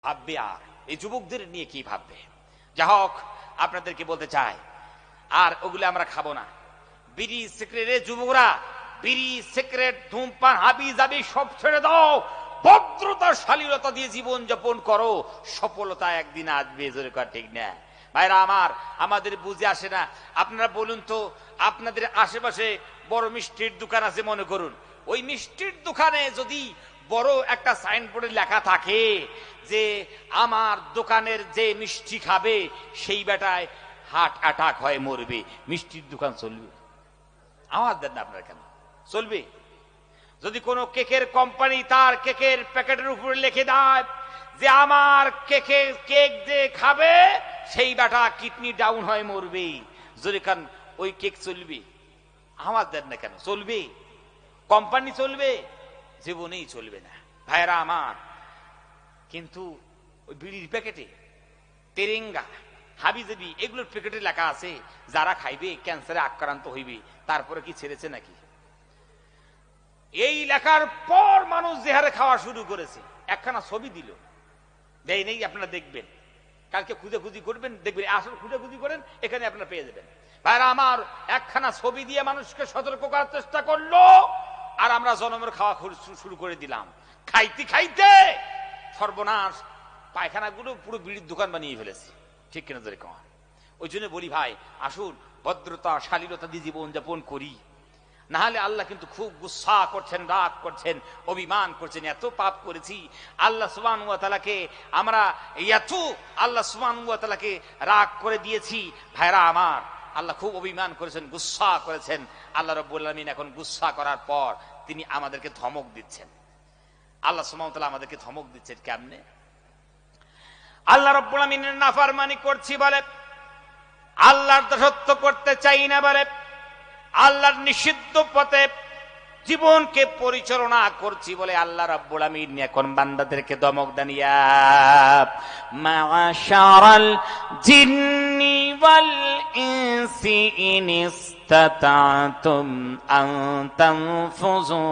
ভাববে আর এই যুবকদের নিয়ে কি ভাববে। যা হোক, আপনাদেরকে বলতে চাই, আর ওগুলো আমরা খাবো না। বিড়ি সিগারেট, যুবকরা বিড়ি সিগারেট ধূমপান হাবি জাবি সব ছেড়ে দাও, ভদ্রতা শালীনতা দিয়ে জীবন যাপন করো, সফলতা একদিন আসবে। জোরে কথা ঠিক না ভাইরা আমার? আমাদের বুঝে আসে না। আপনারা বলুন তো, আপনাদের আশেপাশে বড় মিষ্টির দোকান আছে মনে করুন, ওই মিষ্টির দোকানে যদি বড় একটা সাইনবোর্ডে লেখা থাকে যে আমার দোকানের যে মিষ্টি খাবে সেই বেটায় হার্ট অ্যাটাক হয়ে মরবে, মিষ্টির দোকান চলবে? আমার দেন না আপনার কেন চলবে? যদি কোনো কেকের কোম্পানি তার কেকের প্যাকেটের উপরে লিখে দেয় যে আমার কেক যে খাবে সেই বেটা কিডনি ডাউন হয়ে মরবে, যদি কান ওই কেক চলবে? আমার দেন না কেন চলবে? কোম্পানি চলবে? জীবনেই চলবে না ভাইরা আমার। কিন্তু ওই বিড়ির প্যাকেটে তেরেঙ্গা হাবিজাবি এগুলোর প্যাকেটে লেখা আছে যারা খাইবে ক্যান্সারে আক্রান্ত হইবে, তারপরে কি ছেড়েছে নাকি? এই লেখার পর মানুষ যে হারে খাওয়া শুরু করেছে। একখানা ছবি দিল, দেয় নেই, আপনারা দেখবেন, কালকে খুঁজে করবেন, দেখবেন আসল খুঁজে করেন, এখানে আপনারা পেয়ে যাবেন। ভাইরা আমার, একখানা ছবি দিয়ে মানুষকে সতর্ক করার চেষ্টা করলো, আর আমরা জনমের খাওয়া শুরু করে দিলাম। খাইতে খাইতে সর্বনাশ, পায়খানাগুলো পুরো বিড়ির দোকান বানিয়ে ফেলেছে। ঠিক কিনা ধরে কম? ওই জন্য বলি ভাই, আসুন ভদ্রতা শালীনতা দিয়ে জীবন যাপন করি, না হলে আল্লাহ কিন্তু খুব গুসা করছেন, রাগ করছেন, অভিমান করছেন। এত পাপ করেছি আল্লাহ সুবহানাহু ওয়া তাআলাকে, আমরা এত আল্লাহ সুবহানাহু ওয়া তাআলাকে রাগ করে দিয়েছি ভাইরা আমার। আল্লাহ খুব অভিমান করেছেন, গুসা করেছেন। আল্লাহ রাব্বুল আলামিন এখন গুসা করার পর তিনি আমাদেরকে ধমক দিচ্ছেন। আল্লাহ সুবহানাহু ওয়া তাআলা আমাদেরকে ধমক দিচ্ছেন কেমনে? আল্লাহ রাব্বুল আলামিনের নাফরমানি করছি বলে, আল্লাহর দাসত্ব করতে চাই না বলে, আল্লাহর নিষিদ্ধ পথে জীবনকে পরিচালনা করছি বলে আল্লাহ রাব্বুল আমিন এখন বান্দাদেরকে ধমক দেন, ইয়া মা'শারাল জিন্নি ওয়াল ইনসি ইন ইসতাতা'তুম আন তানফুযু